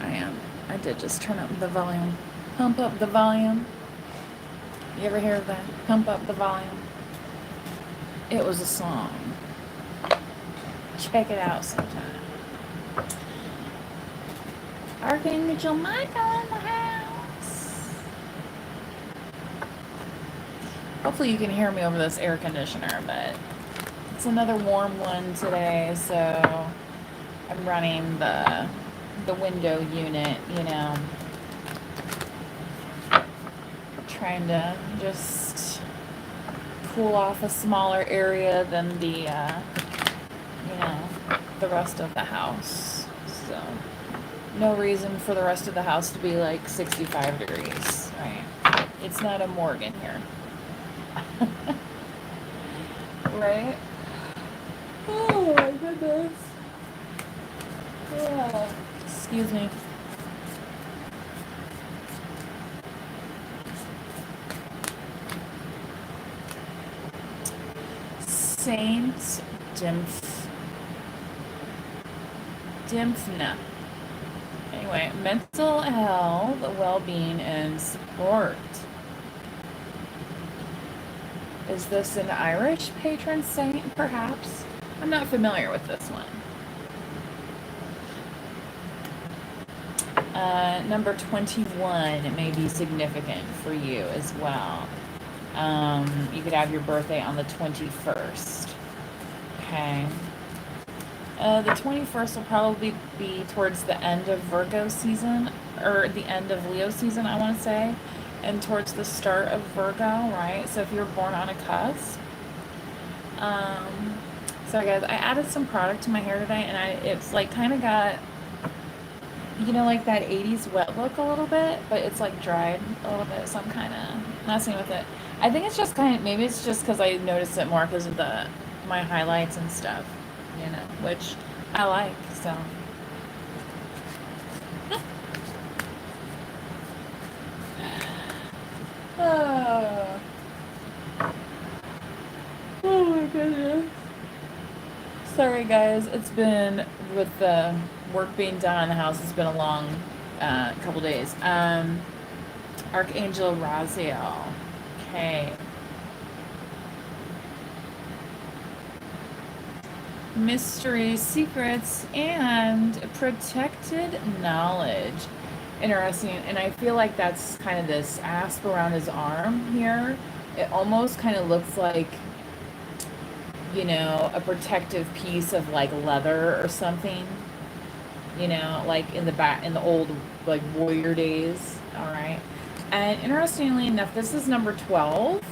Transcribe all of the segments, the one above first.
I am. I did just turn up the volume. Pump up the volume. You ever hear of that? Pump up the volume. It was a song. Check it out sometime. Archangel Michael in the house. Hopefully you can hear me over this air conditioner, but it's another warm one today, so I'm running the window unit, you know, trying to just cool off a smaller area than the, you know, the rest of the house. So no reason for the rest of the house to be like 65 degrees, right? It's not a Morgan here. Right? Oh my goodness. Yeah. Excuse me. Saint Dymphna. Anyway, mental health, well-being, and support. Is this an Irish patron saint, perhaps? I'm not familiar with this one. Number 21, it may be significant for you as well. You could have your birthday on the 21st. Okay. The 21st will probably be towards the end of Virgo season, or the end of Leo season, I want to say, and towards the start of Virgo, right? So if you're born on a cusp. Sorry guys, I added some product to my hair today, and it's like kind of got, you know, like that 80s wet look a little bit, but it's like dried a little bit, so I'm kind of messing with it. I think it's just maybe it's just because I noticed it more because of my highlights and stuff, you know, which I like, so. Oh. Oh my goodness. Sorry guys, it's been, with the work being done on the house, it's been a long couple days. Archangel Raziel. Okay. Mystery, secrets, and protected knowledge. Interesting. And I feel like that's kind of this asp around his arm here. It almost kind of looks like, you know, a protective piece of like leather or something, you know, like in the old like warrior days. All right. And interestingly enough, this is number 12.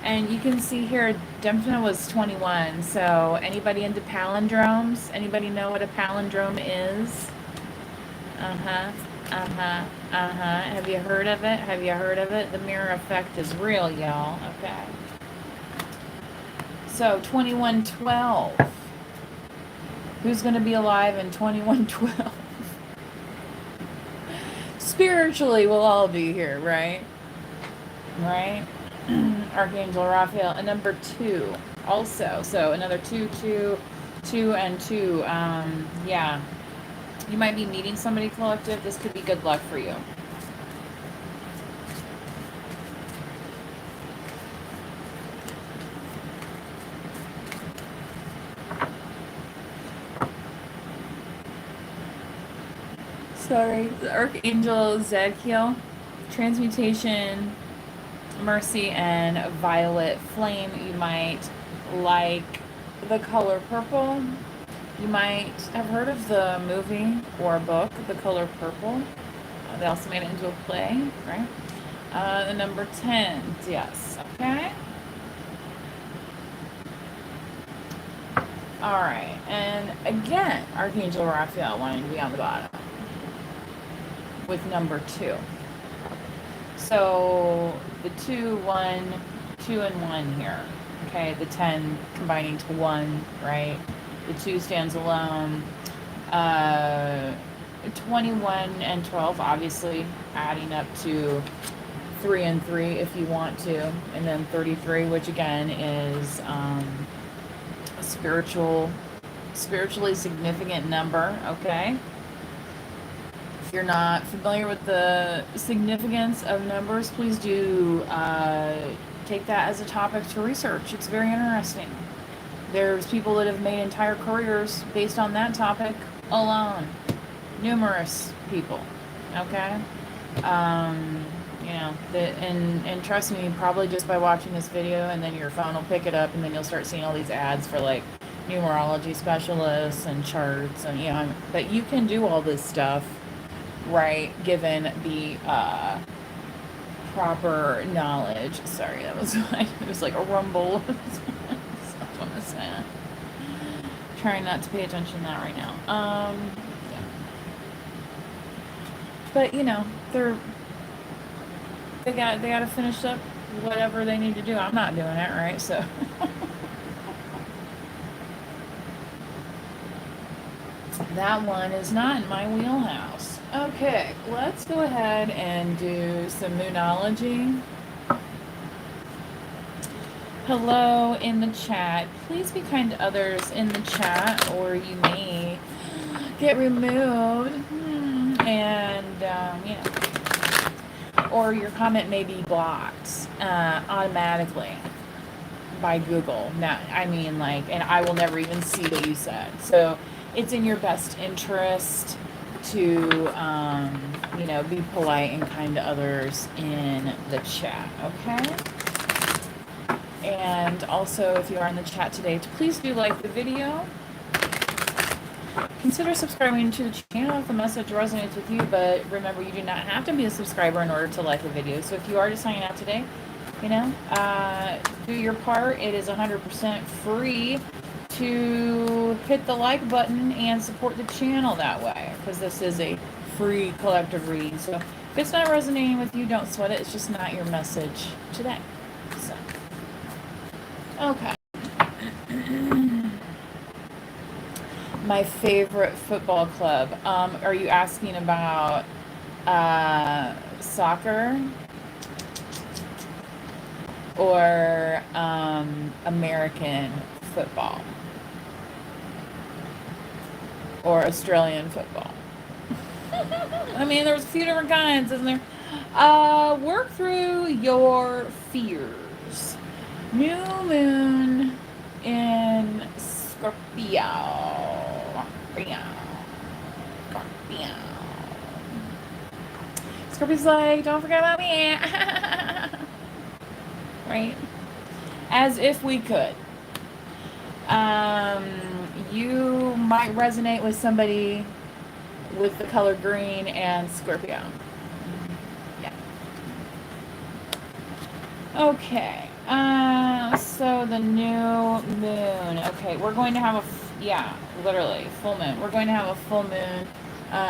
And you can see here, Dempsey was 21. So anybody into palindromes? Anybody know what a palindrome is? Uh-huh. Uh-huh. Uh-huh. Have you heard of it? Have you heard of it? The mirror effect is real, y'all. Okay. So 2112. Who's going to be alive in 2112? Spiritually, we'll all be here, right? Right? Archangel Raphael. And number 2 also. So another 2, 2, 2, and 2. Yeah. You might be meeting somebody collective. This could be good luck for you. Sorry. The Archangel Zadkiel. Transmutation, mercy, and violet flame. You might like the color purple. You might have heard of the movie or book, The Color Purple. They also made it into a play, right? The number 10, yes, okay. All right, and again, Archangel Raphael wanting to be on the bottom with number 2. So the 2, 1, 2 and 1 here. Okay, the 10 combining to 1, right? The 2 stands alone. 21 and 12, obviously adding up to 3 and 3 if you want to. And then 33, which again is a spiritually significant number, okay? you're not familiar with the significance of numbers, please do take that as a topic to research. It's very interesting. There's people that have made entire careers based on that topic alone. Numerous people. Okay? You know, and trust me, probably just by watching this video, and then your phone will pick it up, and then you'll start seeing all these ads for like numerology specialists and charts, and you know, but you can do all this stuff, right, given the proper knowledge. Sorry, that was like, it was like a rumble. That's what I'm saying. Trying not to pay attention to that right now. Yeah. But you know, they got to finish up whatever they need to do. I'm not doing it, right? So that one is not in my wheelhouse. Okay, let's go ahead and do some moonology. Hello in the chat. Please be kind to others in the chat, or you may get removed. And, you know, or your comment may be blocked automatically by Google. Now, I mean, like, and I will never even see what you said. So it's in your best interest to, you know, be polite and kind to others in the chat, okay? And also, if you are in the chat today, please do like the video. Consider subscribing to the channel if the message resonates with you, but remember, you do not have to be a subscriber in order to like the video. So if you are just hanging out today, you know, do your part. It is 100% free to hit the like button and support the channel that way, because this is a free collective reading. So if it's not resonating with you, don't sweat it. It's just not your message today. So, okay. My favorite football club. Are you asking about soccer or American football or Australian football? I mean, there's a few different kinds, isn't there? Work through your fears. New moon in Scorpio. Scorpio's like, don't forget about me. Right? As if we could. You might resonate with somebody with the color green and Scorpio. Yeah. Okay. So the new moon. Okay, we're going to have literally full moon. We're going to have a full moon.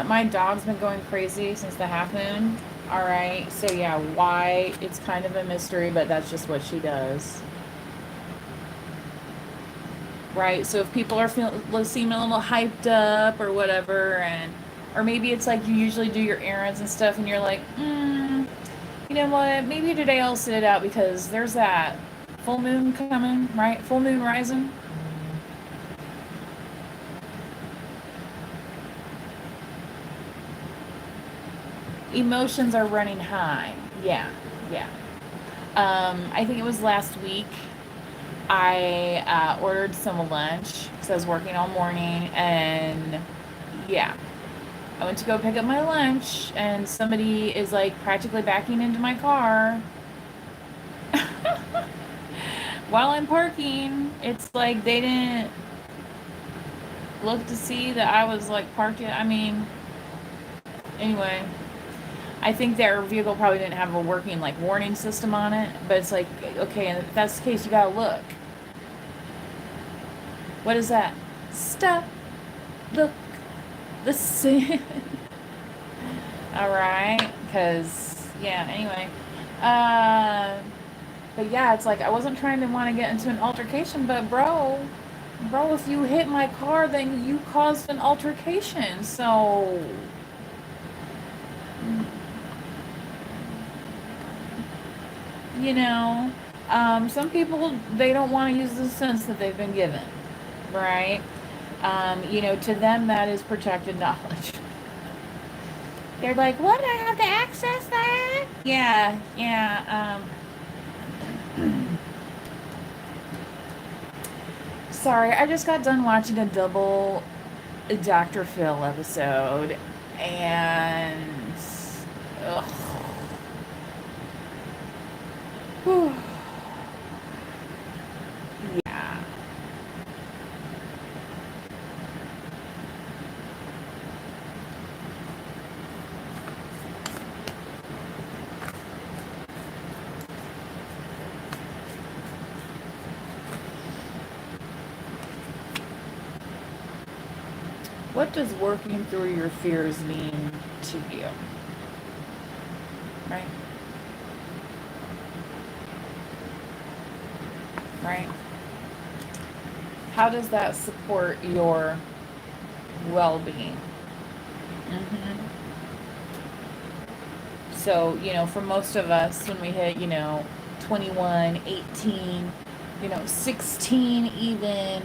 My dog's been going crazy since the half moon. All right. So yeah, why? It's kind of a mystery, but that's just what she does. Right. So if people are seeming a little hyped up or whatever, or maybe it's like you usually do your errands and stuff, and you're like, you know what? Maybe today I'll sit it out because there's that full moon coming, right? Full moon rising. Emotions are running high. Yeah. I think it was last week. I ordered some lunch because I was working all morning, and yeah, I went to go pick up my lunch, and somebody is like practically backing into my car while I'm parking. It's like they didn't look to see that I was like parking. I mean, anyway, I think their vehicle probably didn't have a working like warning system on it, but it's like, okay, and if that's the case, you gotta look. What is that? Stop, look, listen. All right, because yeah. Anyway, but yeah, it's like I wasn't trying to want to get into an altercation, but bro, if you hit my car, then you caused an altercation. So. You know, some people, they don't want to use the sense that they've been given, right? You know, to them that is protected knowledge. They're like, what? I have to access that? Yeah, yeah. Sorry, I just got done watching a double Dr. Phil episode, and ugh, whew, yeah. What does working through your fears mean to you? Right? Right? How does that support your well-being? hmm So, for most of us, when we hit, 21, 18, 16, even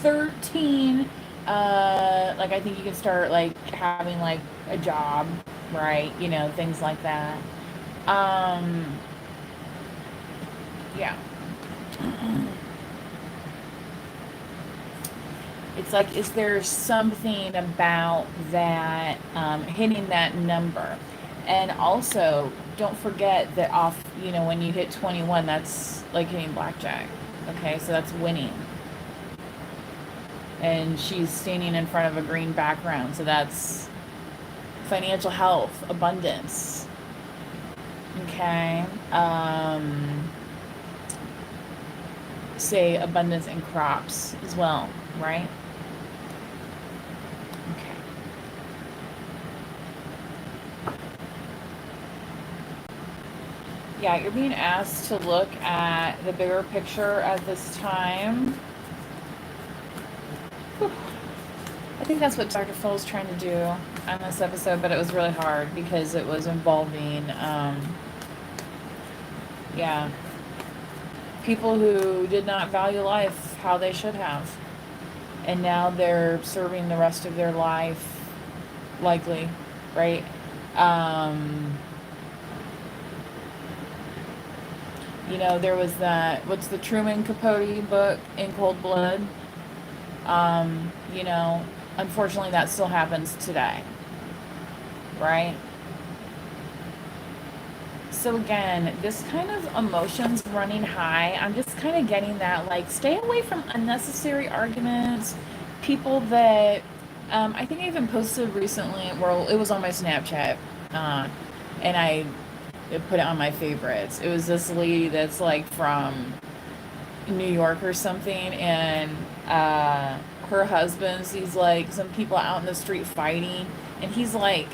13, like I think you can start like having like a job, right? Things like that. Um, yeah. It's like, is there something about that hitting that number? And also, don't forget that when you hit 21, that's like hitting blackjack. Okay, so that's winning. And she's standing in front of a green background, so that's financial health, abundance. Okay. Say abundance in crops as well, right? Okay. Yeah, you're being asked to look at the bigger picture at this time. Whew. I think that's what Dr. Phil's trying to do on this episode, but it was really hard because it was involving, yeah, people who did not value life how they should have. And now they're serving the rest of their life, likely, right? Um, there was what's the Truman Capote book, In Cold Blood? Um, you know, Unfortunately, that still happens today, right? So again, this kind of emotions running high, I'm just kind of getting that, like, stay away from unnecessary arguments, people that, I think I even posted recently, well, it was on my Snapchat, and I put it on my favorites. It was this lady that's like from New York or something, and her husband sees like some people out in the street fighting, and he's like,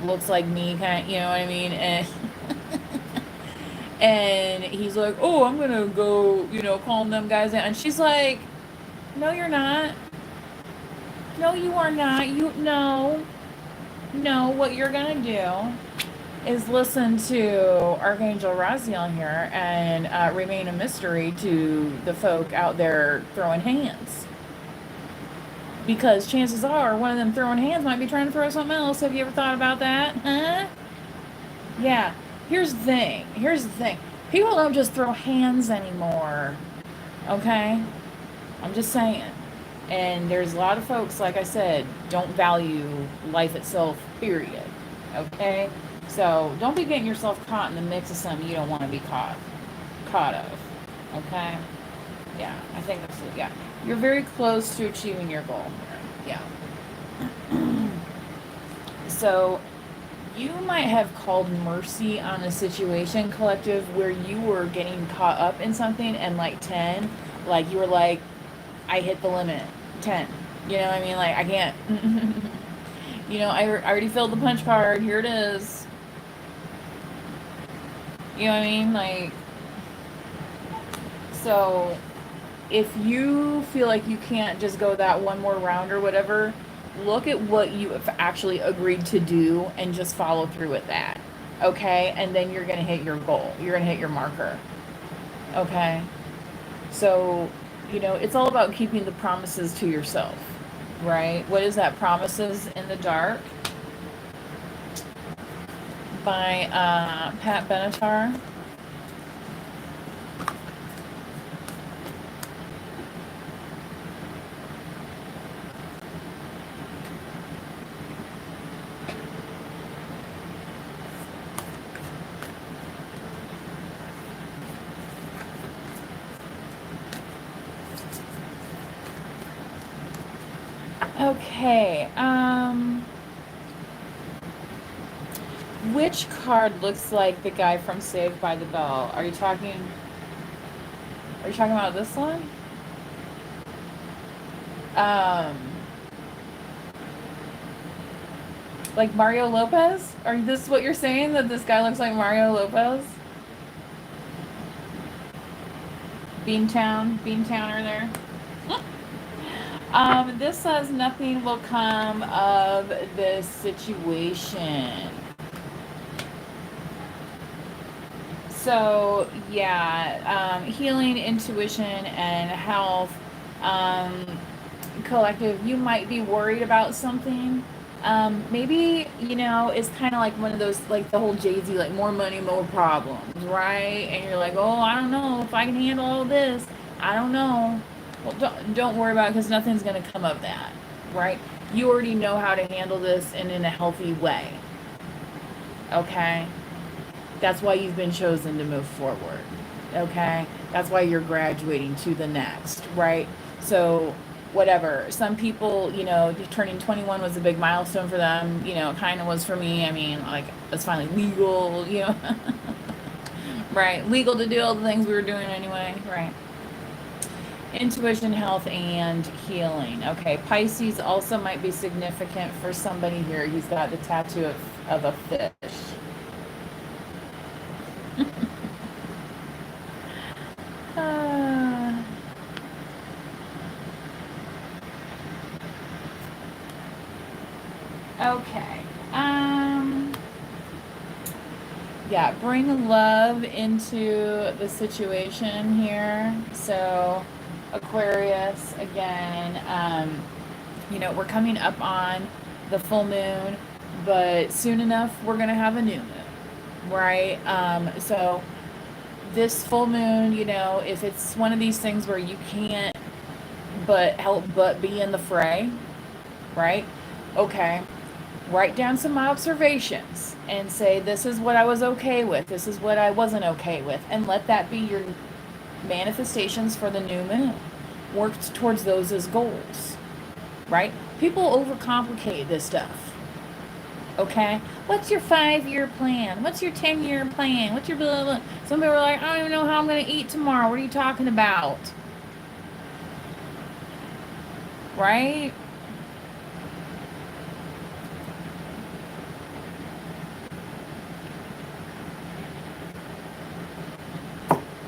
looks like me, kind of, you know what I mean? And and he's like, oh, I'm gonna go, calm them guys down. And she's like, no, you're not. No, you are not. No, what you're gonna do is listen to Archangel Raziel here and remain a mystery to the folk out there throwing hands. Because chances are one of them throwing hands might be trying to throw something else. Have you ever thought about that? Huh? Yeah. Here's the thing. People don't just throw hands anymore. Okay? I'm just saying. And there's a lot of folks, like I said, don't value life itself, period. Okay? So don't be getting yourself caught in the mix of something you don't want to be caught of. Okay? Yeah, I think that's it. Yeah. You're very close to achieving your goal here. Yeah. So you might have called mercy on a situation, collective, where you were getting caught up in something, and like 10, like you were like, I hit the limit. 10. You know what I mean? Like, I can't. I already filled the punch card. Here it is. You know what I mean? Like, so if you feel like you can't just go that one more round or whatever, look at what you have actually agreed to do and just follow through with that. Okay? And then you're going to hit your goal. You're going to hit your marker. Okay? So, it's all about keeping the promises to yourself, right? What is that? Promises in the dark. by Pat Benatar. Okay, which card looks like the guy from Saved by the Bell? Are you talking about this one? Um, like Mario Lopez? Are this what you're saying, that this guy looks like Mario Lopez? Beantowner there. This says nothing will come of this situation. So yeah, healing, intuition, and health. Collective, you might be worried about something. Maybe, it's kind of like one of those, like the whole Jay-Z, like more money, more problems, right? And you're like, oh, I don't know if I can handle all this. I don't know. Well, don't worry about it, because nothing's going to come of that, right? You already know how to handle this and in a healthy way, okay? That's why you've been chosen to move forward, okay? That's why you're graduating to the next, right? So whatever, some people, turning 21 was a big milestone for them, it kind of was for me. I mean, like, it's finally legal, right? Legal to do all the things we were doing anyway, right? Intuition, health, and healing. Okay, Pisces also might be significant for somebody here. He's got the tattoo of a fish. Okay. Yeah, bring love into the situation here. So, Aquarius, again, we're coming up on the full moon, but soon enough, we're going to have a new moon, right? So, this full moon, if it's one of these things where you can't but be in the fray, right? Okay, write down some observations and say, this is what I was okay with, this is what I wasn't okay with, and let that be your manifestations for the new moon. Work towards those as goals, right? People overcomplicate this stuff, okay? What's your 5-year plan? What's your 10-year plan? What's your blah, blah, blah? Some people are like, I don't even know how I'm going to eat tomorrow. What are you talking about? Right?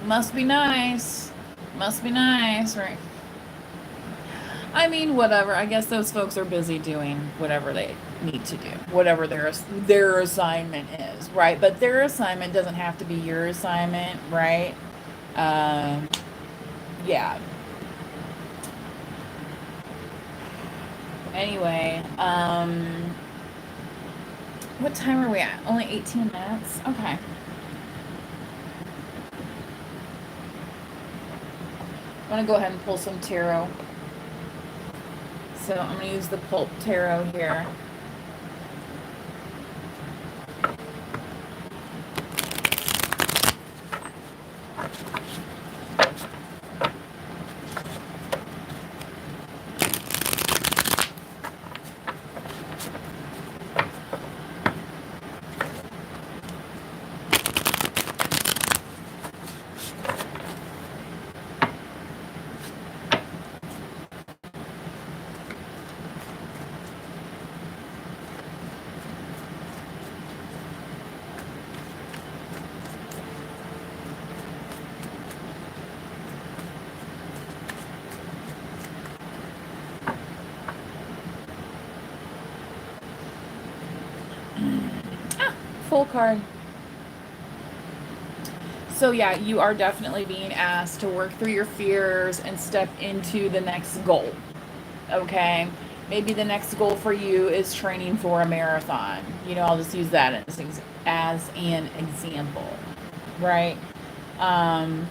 Must be nice. Must be nice, right? I mean, whatever. I guess those folks are busy doing whatever they need to do, whatever their assignment is, right? But their assignment doesn't have to be your assignment, right? Yeah. Anyway, what time are we at? Only 18 minutes? Okay. I'm going to go ahead and pull some tarot. So I'm going to use the pulp tarot here. Full card. So yeah, you are definitely being asked to work through your fears and step into the next goal. Okay? Maybe the next goal for you is training for a marathon. I'll just use that as an example, right? Um,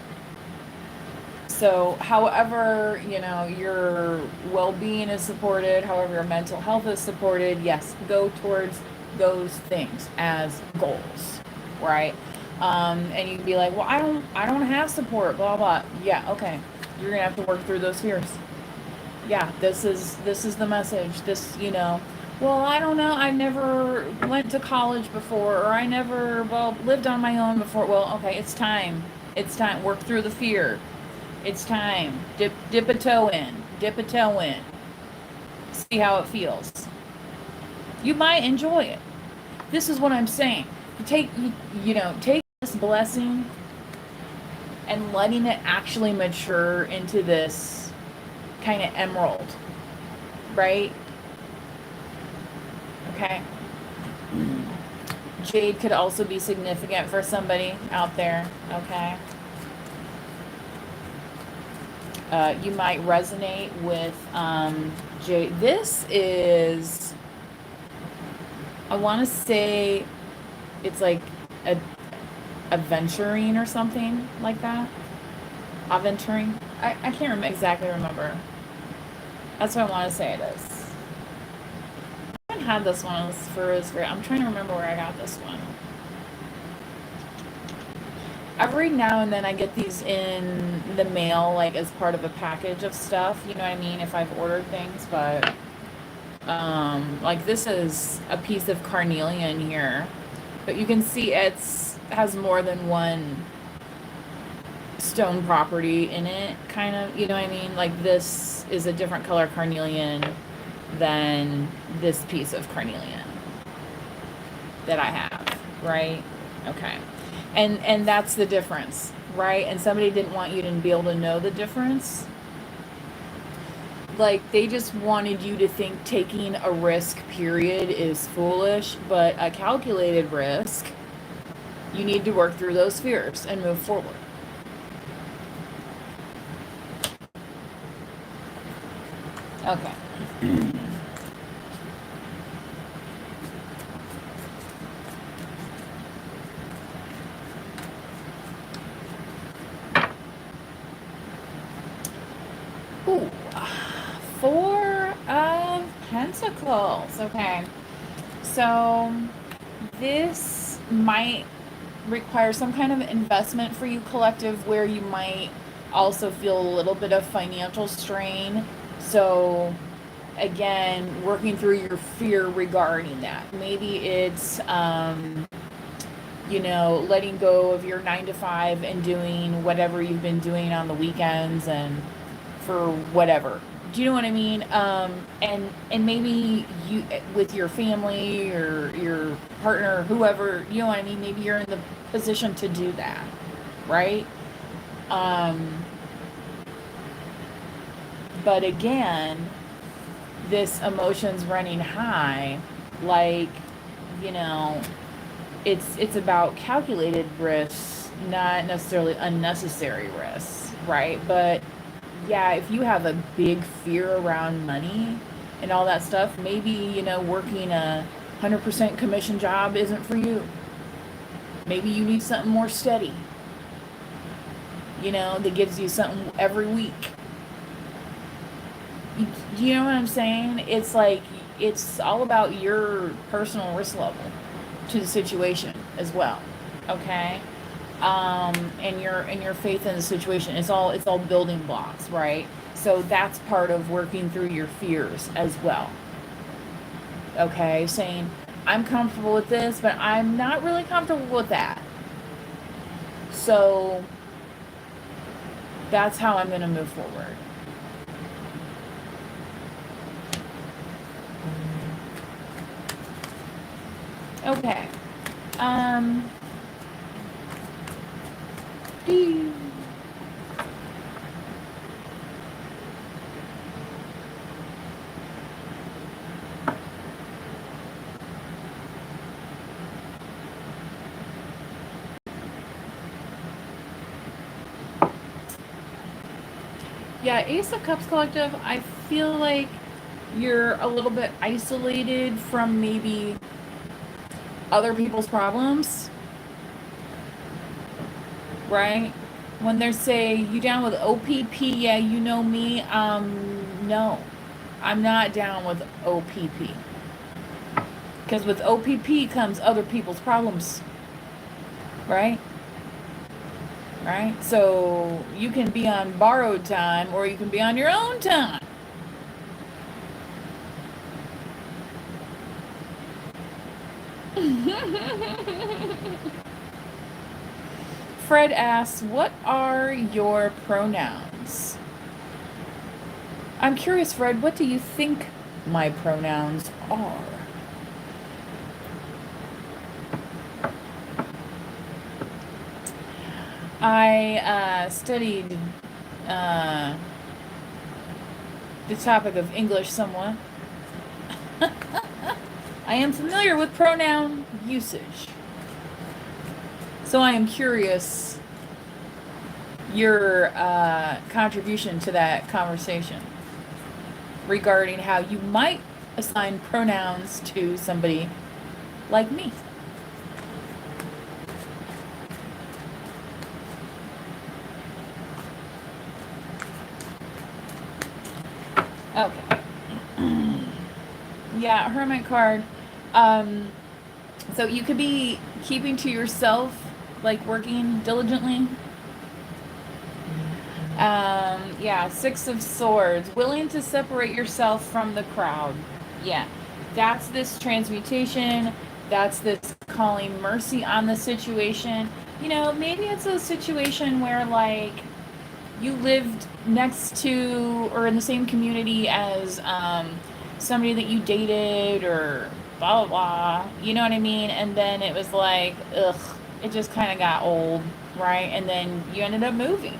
so, however, your well being is supported, however, your mental health is supported, yes, go towards those things as goals, right? And you can be like, well, I don't have support, blah, blah. Yeah, okay. You're going to have to work through those fears. Yeah, this is the message. Well, I don't know. I never went to college before, or I never, well, lived on my own before. Well, okay, it's time. It's time. Work through the fear. It's time. Dip a toe in. Dip a toe in. See how it feels. You might enjoy it. This is what I'm saying. Take this blessing and letting it actually mature into this kind of emerald, right? Okay. Jade could also be significant for somebody out there, okay? You might resonate with Jade. This is, I want to say, it's like a aventurine or something like that. Aventuring. I can't exactly remember. That's what I want to say it is. I haven't had this one for this great. I'm trying to remember where I got this one. Every now and then I get these in the mail, like as part of a package of stuff. You know what I mean? If I've ordered things, but like this is a piece of carnelian here, but you can see it's has more than one stone property in it, kind of. You know what I mean? Like this is a different color carnelian than this piece of carnelian that I have, right? Okay. And that's the difference, right? And somebody didn't want you to be able to know the difference. Like they just wanted you to think taking a risk, period, is foolish, but a calculated risk, you need to work through those fears and move forward. Okay. Ooh, Four of Pentacles. Okay. So this might require some kind of investment for you, collective, where you might also feel a little bit of financial strain. So again, working through your fear regarding that. Maybe it's letting go of your 9 to 5 and doing whatever you've been doing on the weekends and for whatever. Do you know what I mean? And maybe you, with your family or your partner, whoever, you know what I mean? Maybe you're in the position to do that, right? But again, this emotion's running high, like, you know, it's about calculated risks, not necessarily unnecessary risks, right? But yeah, if you have a big fear around money and all that stuff, maybe, working a 100% commission job isn't for you. Maybe you need something more steady, that gives you something every week. You know what I'm saying? It's like, it's all about your personal risk level to the situation as well. Okay? And your faith in the situation. It's all building blocks, right? So that's part of working through your fears as well. Okay? Saying, I'm comfortable with this, but I'm not really comfortable with that. So that's how I'm going to move forward. Okay. Yeah, Ace of Cups collective, I feel like you're a little bit isolated from maybe other people's problems, right? When they say, you down with OPP? Yeah, you know me. No, I'm not down with OPP. Because with OPP comes other people's problems, right? Right? So you can be on borrowed time or you can be on your own time. Fred asks, what are your pronouns? I'm curious, Fred, what do you think my pronouns are? I studied the topic of English somewhat. I am familiar with pronoun usage. So I am curious your contribution to that conversation regarding how you might assign pronouns to somebody like me. Okay. Yeah, hermit card. So you could be keeping to yourself, like working diligently. Yeah, Six of Swords, willing to separate yourself from the crowd. Yeah, that's this transmutation. That's this calling mercy on the situation. You know, maybe it's a situation where, like, you lived next to or in the same community as somebody that you dated or blah, blah, blah. You know what I mean? And then it was like, ugh, it just kind of got old, right? And then you ended up moving.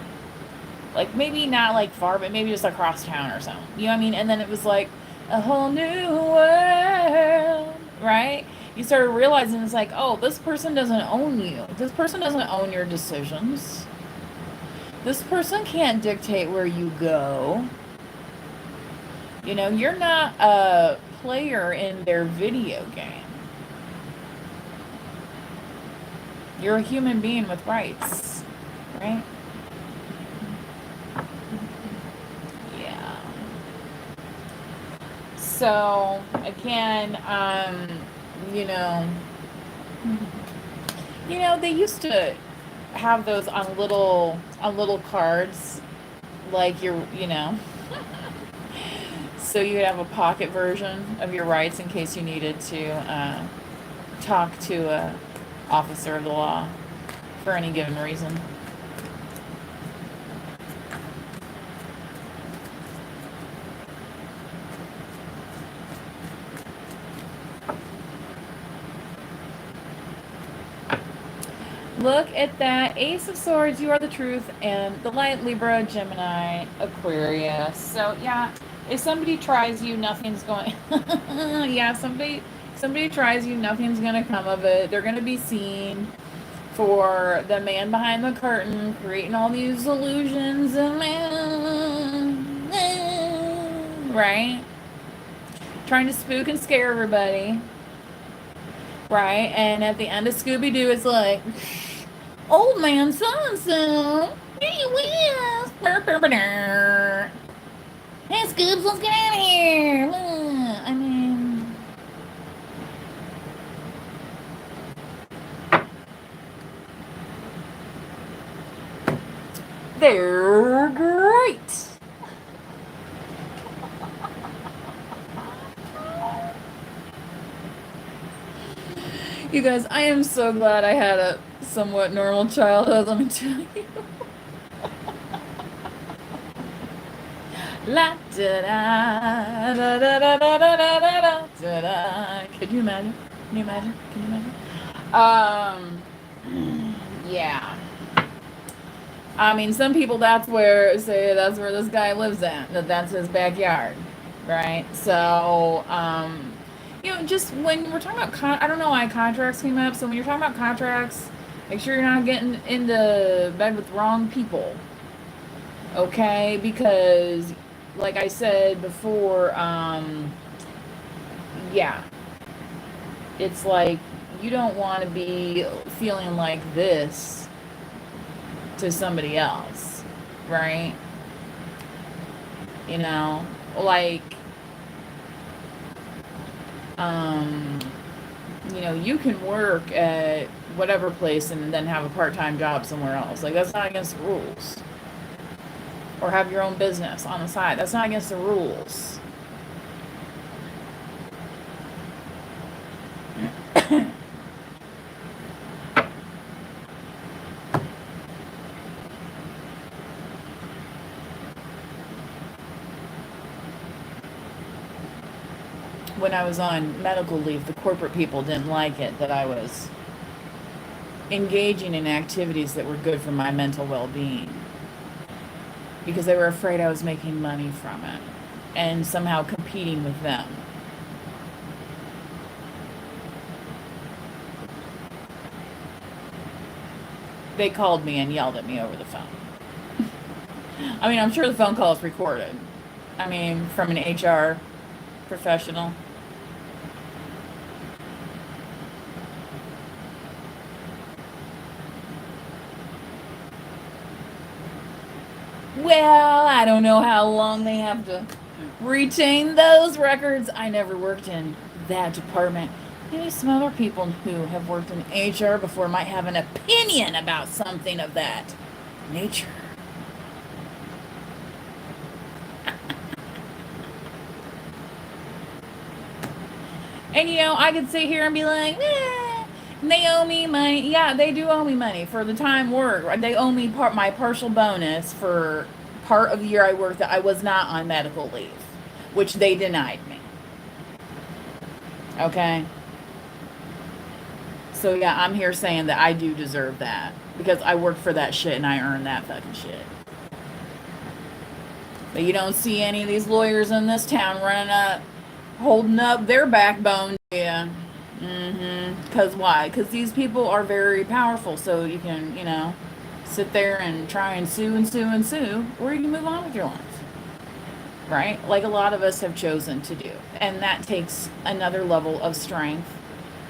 Like, maybe not like far, but maybe just across town or something. You know what I mean? And then it was like a whole new world, right? You started realizing it's like, oh, this person doesn't own you. This person doesn't own your decisions. This person can't dictate where you go. You know, you're not a player in their video game. You're a human being with rights, right? Yeah. So, again, they used to have those on little cards, like so you could have a pocket version of your rights in case you needed to talk to a officer of the law for any given reason. Look at that. Ace of Swords, you are the truth, and the light, Libra, Gemini, Aquarius. So, yeah, if somebody tries you, nothing's going... yeah, somebody tries you, nothing's going to come of it. They're going to be seen for the man behind the curtain, creating all these illusions of right? Trying to spook and scare everybody. Right? And at the end of Scooby-Doo, it's like... Old man so-and-so. Gee whiz. Hey, Scoobs, let's get out of here. I mean... They're great. You guys, I am so glad I had a somewhat normal childhood, let me tell you. La da da da da da da da da da da da. Could you imagine? Can you imagine? Can you imagine? Yeah. I mean, some people that's where this guy lives at. That's his backyard, right? So, just when we're talking about I don't know why contracts came up. So when you're talking about contracts, make sure you're not getting into bed with wrong people. Okay? Because like I said before, yeah, it's like you don't want to be feeling like this to somebody else, right? You know, like, um, you can work at whatever place and then have a part-time job somewhere else. Like, that's not against the rules. Or have your own business on the side. That's not against the rules. When I was on medical leave, the corporate people didn't like it that I was engaging in activities that were good for my mental well-being because they were afraid I was making money from it and somehow competing with them. They called me and yelled at me over the phone. I mean, I'm sure the phone call is recorded. I mean, from an HR professional. Well, I don't know how long they have to retain those records. I never worked in that department. Maybe some other people who have worked in HR before might have an opinion about something of that nature. And I could sit here and be like, they owe me money. Yeah, they do owe me money for the time work. They owe me my partial bonus for part of the year I worked that I was not on medical leave, which they denied me. Okay? So yeah, I'm here saying that I do deserve that because I worked for that shit and I earned that fucking shit. But you don't see any of these lawyers in this town running up, holding up their backbone. Yeah. Because why? Because these people are very powerful. So you can, sit there and try and sue and sue and sue, or you can move on with your life. Right? Like a lot of us have chosen to do. And that takes another level of strength.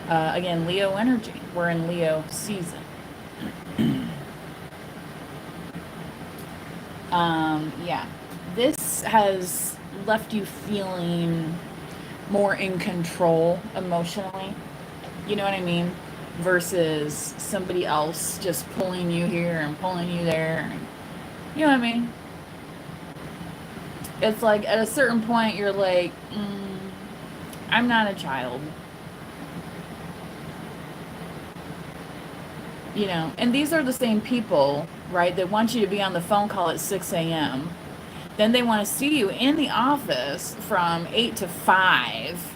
Again, Leo energy. We're in Leo season. Yeah. This has left you feeling more in control emotionally. You know what I mean? Versus somebody else just pulling you here and pulling you there. You know what I mean? It's like at a certain point you're like, I'm not a child. And these are the same people, right, that want you to be on the phone call at 6 a.m. Then they want to see you in the office from 8 to 5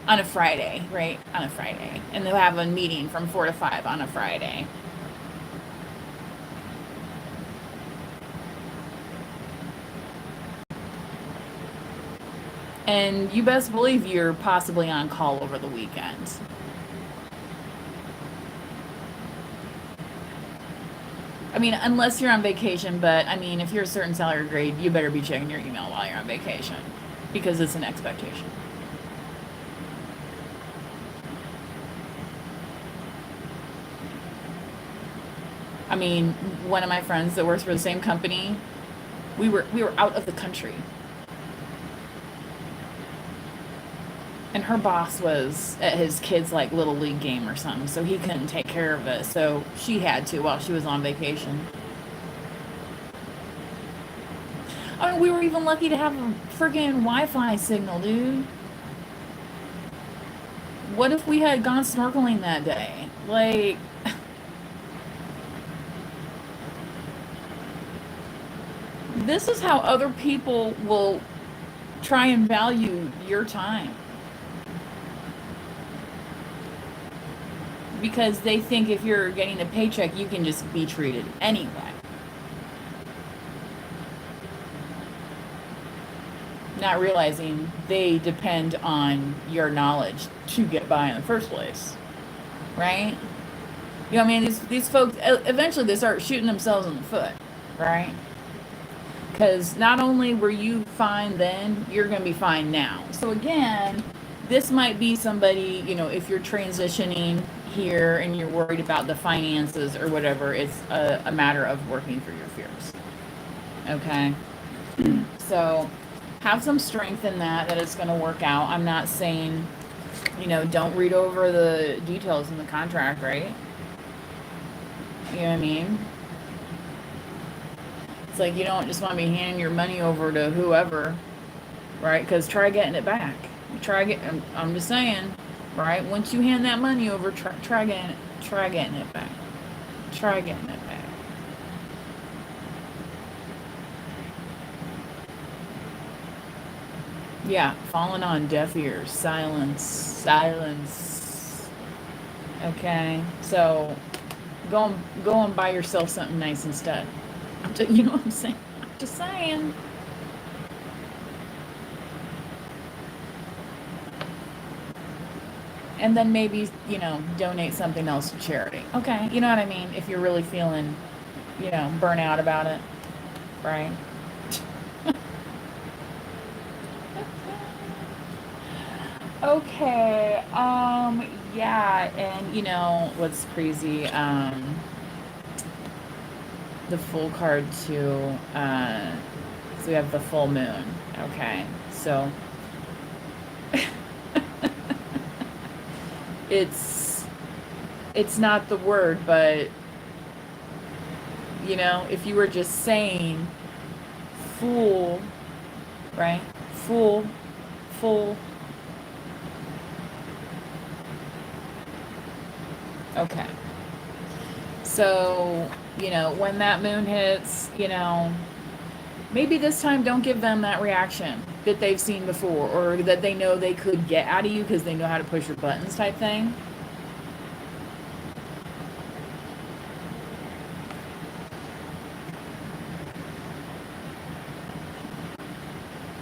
on a Friday, right? On a Friday. And they'll have a meeting from 4 to 5 on a Friday. And you best believe you're possibly on call over the weekend. I mean, unless you're on vacation, but I mean, if you're a certain salary grade, you better be checking your email while you're on vacation because it's an expectation. I mean, one of my friends that works for the same company, we were out of the country. And her boss was at his kid's like little league game or something, so he couldn't take care of it. So she had to while she was on vacation. I mean, we were even lucky to have a freaking Wi-Fi signal, dude. What if we had gone snorkeling that day? Like, this is how other people will try and value your time. Because they think if you're getting a paycheck, you can just be treated anyway. Not realizing they depend on your knowledge to get by in the first place. Right? I mean, these folks, eventually they start shooting themselves in the foot. Right? Because not only were you fine then, you're going to be fine now. So again, this might be somebody, if you're transitioning here and you're worried about the finances or whatever, it's a matter of working through your fears. Okay? So have some strength in that it's going to work out. I'm not saying, don't read over the details in the contract, right? You know what I mean? It's like you don't just want to be handing your money over to whoever, right? Because try getting it back. I'm just saying, right? Once you hand that money over, try getting it back. Try getting it back. Yeah, falling on deaf ears. Silence. Okay, so go and buy yourself something nice instead. You know what I'm saying? I'm just saying. And then maybe, donate something else to charity. Okay, you know what I mean? If you're really feeling, burnout about it, right? Okay, yeah, and what's crazy, the full card too, so we have the full moon, okay, so, it's not the word, but, if you were just saying fool, right, full, okay. So, when that moon hits, maybe this time don't give them that reaction that they've seen before or that they know they could get out of you because they know how to push your buttons type thing.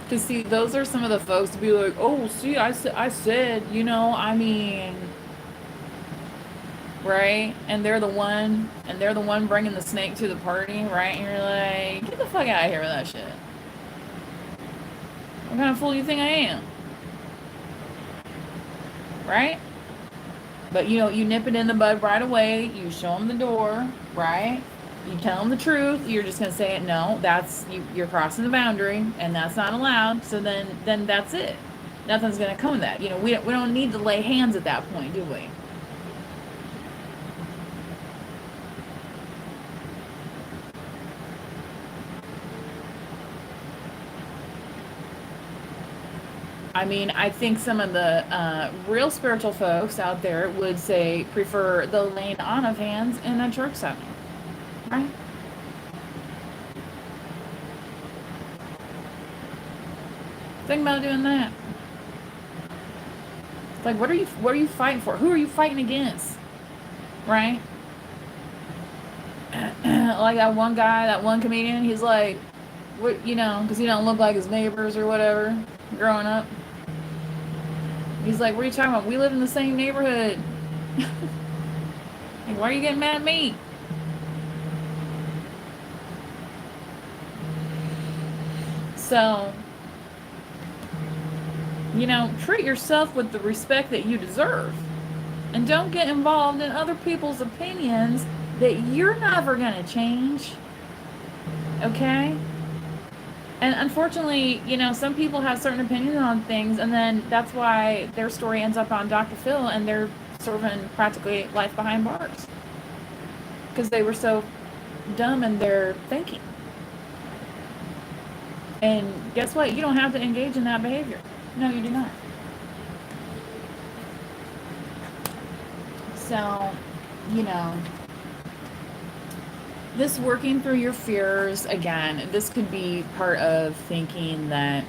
Because, see, those are some of the folks to be like, oh, see, I said, I mean... Right? And they're the one bringing the snake to the party, right? And you're like, get the fuck out of here with that shit. What kind of fool do you think I am? Right? But, you nip it in the bud right away. You show them the door, right? You tell them the truth. You're just going to say it. No, that's, you're crossing the boundary, and that's not allowed. So then that's it. Nothing's going to come of that. We don't need to lay hands at that point, do we? I mean, I think some of the real spiritual folks out there would say prefer the laying on of hands in a church setting, right? Think about doing that. It's like, what are you fighting for? Who are you fighting against, right? Like that one guy, that one comedian, he's like, what, because he don't look like his neighbors or whatever growing up. He's like, what are you talking about? We live in the same neighborhood. Like, why are you getting mad at me? So, treat yourself with the respect that you deserve. And don't get involved in other people's opinions that you're never going to change. Okay? And unfortunately, some people have certain opinions on things, and then that's why their story ends up on Dr. Phil, and they're serving practically life behind bars. Because they were so dumb in their thinking. And guess what? You don't have to engage in that behavior. No, you do not. So, this working through your fears, again, this could be part of thinking that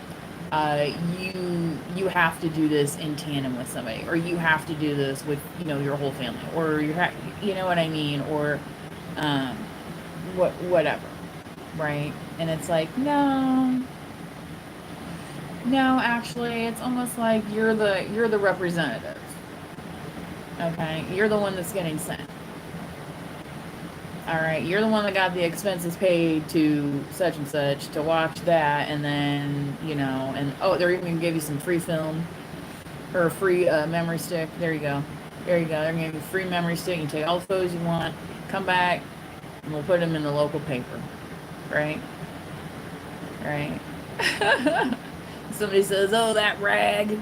you have to do this in tandem with somebody, or you have to do this with your whole family, or you know what I mean, or whatever, right? And it's like, no, actually, it's almost like you're the representative. Okay, you're the one that's getting sent. All right, you're the one that got the expenses paid to such and such to watch that, and then, and oh, they're even gonna give you some free film or a free memory stick. There you go. There you go. They're gonna give you a free memory stick. You take all the photos you want, come back, and we'll put them in the local paper. Right? Right? Somebody says, oh, that rag.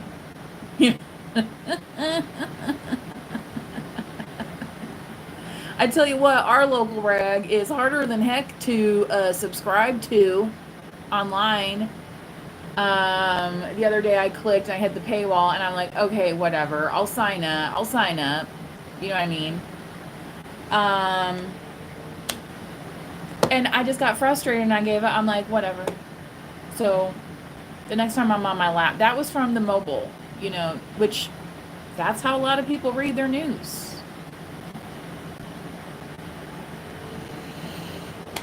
I tell you what, our local rag is harder than heck to subscribe to online. The other day I clicked, I hit the paywall, and I'm like, okay, whatever, I'll sign up. You know what I mean? And I just got frustrated and I gave up. I'm like, whatever. So the next time I'm on my lap, that was from the mobile, which that's how a lot of people read their news.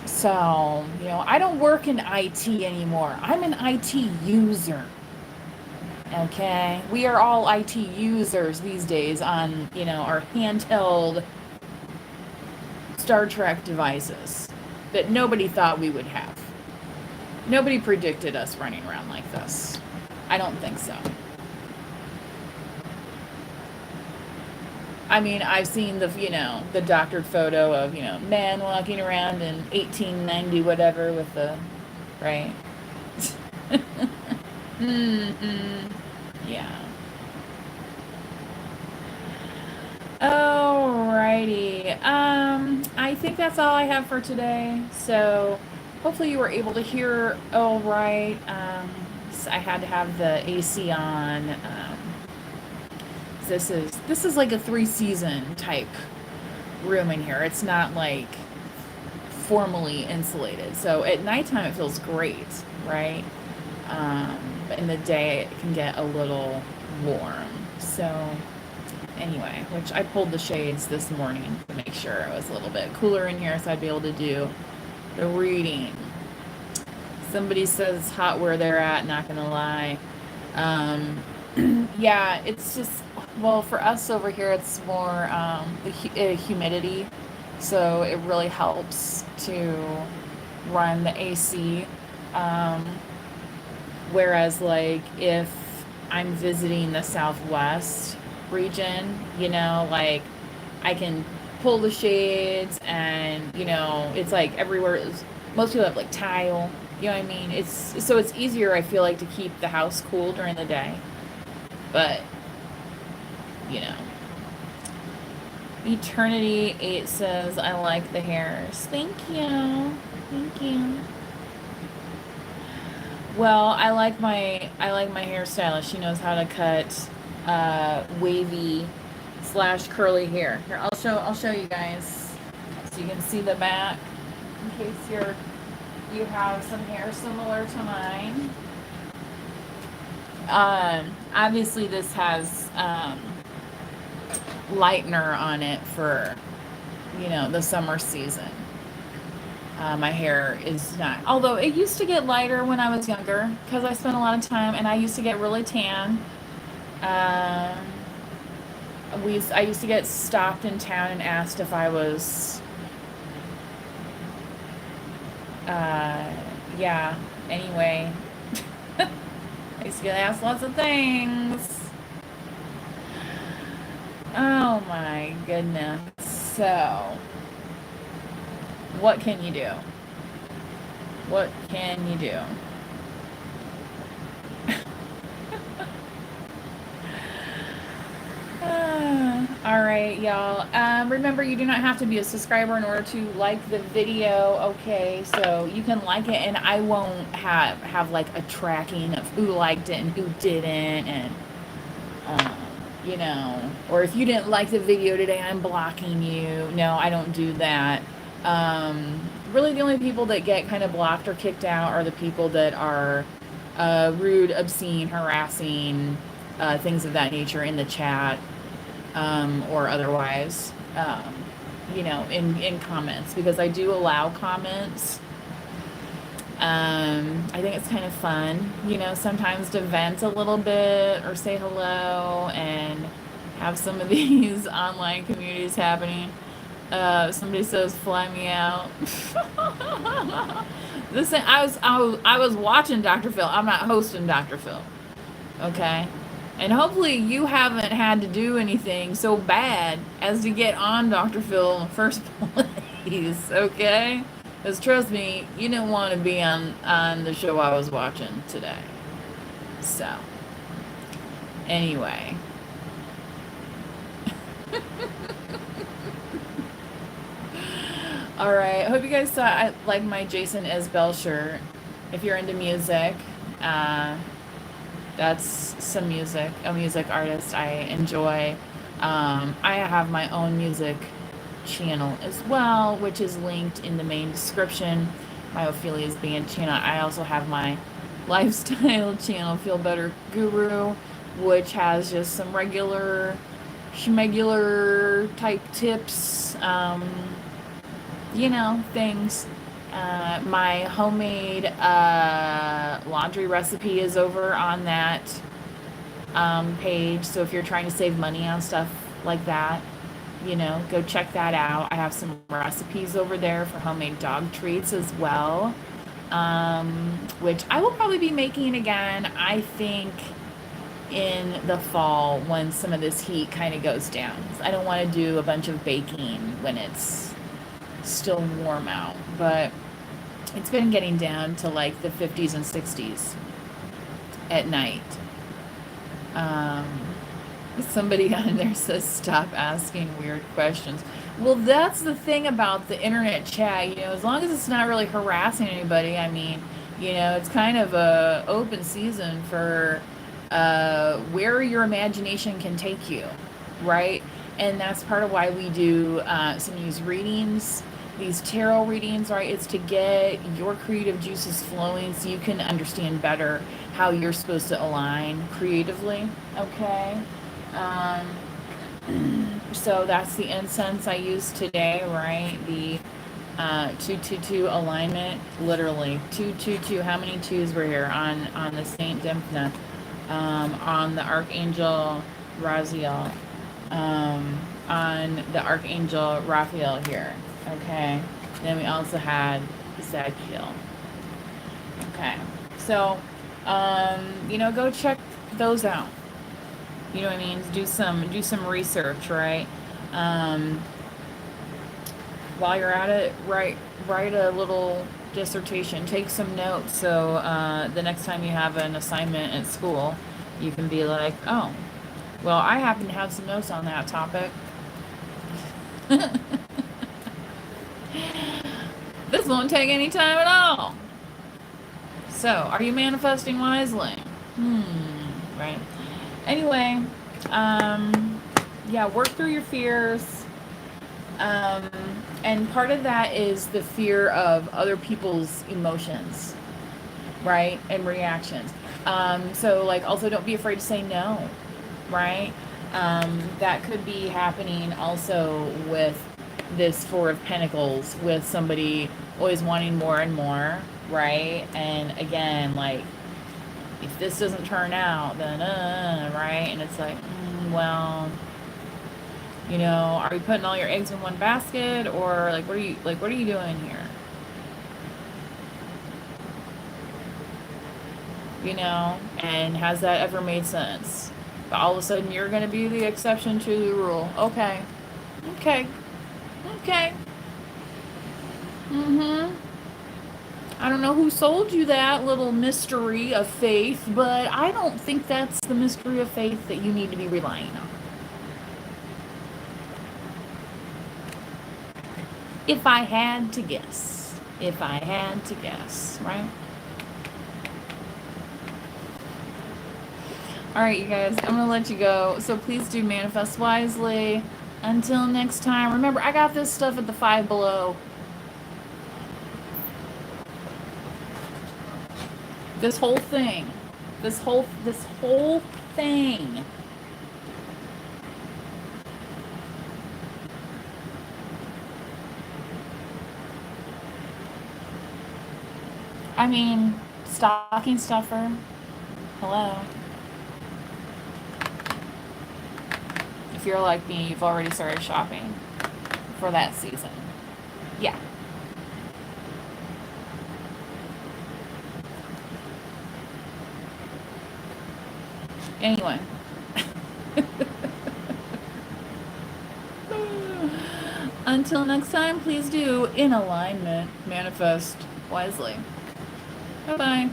So, I don't work in IT anymore. I'm an IT user. Okay? We are all IT users these days on, our handheld Star Trek devices that nobody thought we would have. Nobody predicted us running around like this. I don't think so. I mean, I've seen the doctored photo of, man walking around in 1890 whatever with the, right? Yeah. Alrighty. I think that's all I have for today. So hopefully you were able to hear all right. I had to have the AC on. This is like a 3-season type room in here. It's not like formally insulated. So at nighttime it feels great, right? But in the day it can get a little warm. So anyway, which I pulled the shades this morning to make sure it was a little bit cooler in here so I'd be able to do the reading. Somebody says it's hot where they're at, not gonna lie. Yeah, it's just, well, for us over here, it's more the humidity, so it really helps to run the AC. Whereas, like, if I'm visiting the Southwest region, like, I can pull the shades and, it's like everywhere, most people have, like, tile, you know what I mean? It's easier, I feel like, to keep the house cool during the day. But, Eternity 8 says, I like the hairs. Thank you. Thank you. Well, I like my hairstylist. She knows how to cut wavy / curly hair. Here, I'll show you guys so you can see the back in case you have some hair similar to mine. Obviously this has lightener on it for the summer season. My hair is not, although it used to get lighter when I was younger because I spent a lot of time and I used to get really tan. I used to get stopped in town and asked if I was yeah, anyway. I used to get asked lots of things. Oh my goodness. So, what can you do? What can you do? All right, y'all. Remember, you do not have to be a subscriber in order to like the video. Okay, so you can like it, and I won't have like a tracking of who liked it and who didn't, and or if you didn't like the video today, I'm blocking you. No, I don't do that. Really, the only people that get kind of blocked or kicked out are the people that are rude, obscene, harassing, things of that nature in the chat. Or otherwise, in comments, because I do allow comments. I think it's kind of fun, sometimes to vent a little bit or say hello and have some of these online communities happening. Somebody says, "Fly me out." Listen, I was watching Dr. Phil. I'm not hosting Dr. Phil. Okay, and hopefully you haven't had to do anything so bad as to get on Dr. Phil in the first place. Okay, because trust me, you didn't want to be on the show I was watching today. So anyway. All right. I hope you guys saw I like my Jason Isbell shirt. If you're into music, uh, that's some music, a music artist I enjoy. I have my own music channel as well, which is linked in the main description. My Ophelia's band channel. I also have my lifestyle channel, Feel Better Guru, which has just some regular schmegular type tips. Things. My homemade laundry recipe is over on that page. So if you're trying to save money on stuff like that, go check that out. I have some recipes over there for homemade dog treats as well, which I will probably be making again, I think, in the fall when some of this heat kind of goes down. I don't want to do a bunch of baking when it's still warm out, but it's been getting down to like the 50s and 60s at night. Um, Somebody on there says stop asking weird questions. Well, that's the thing about the internet chat, as long as it's not really harassing anybody. I mean, it's kind of a open season for where your imagination can take you, right? And that's part of why we do some of these readings, these tarot readings, right? It's to get your creative juices flowing so you can understand better how you're supposed to align creatively, okay? Um, so that's the incense I used today, right? The 222 alignment, literally 222. How many twos were here on the Saint Dymphna, on the Archangel Raziel, on the Archangel Raphael here. Okay. Then we also had Zadkiel. Okay. So, go check those out. You know what I mean? Do some research, right? While you're at it, write a little dissertation. Take some notes so the next time you have an assignment at school, you can be like, oh, well, I happen to have some notes on that topic. This won't take any time at all. So, are you manifesting wisely? Right. Anyway, yeah, work through your fears. And part of that is the fear of other people's emotions, right? And reactions. So, like, also don't be afraid to say no, right? That could be happening also with this Four of Pentacles, with somebody always wanting more and more, right? And again, like, if this doesn't turn out, then right? And it's like, well, are we putting all your eggs in one basket, or like what are you doing here? And has that ever made sense? But all of a sudden you're going to be the exception to the rule. Okay. I don't know who sold you that little mystery of faith, but I don't think that's the mystery of faith that you need to be relying on. If I had to guess, right? All right, you guys, I'm going to let you go. So please do manifest wisely. Until next time, remember, I got this stuff at the Five Below. This whole thing. I mean, stocking stuffer. Hello. If you're like me, you've already started shopping for that season. Yeah. Anyway. Until next time, please do, in alignment, manifest wisely. Bye-bye.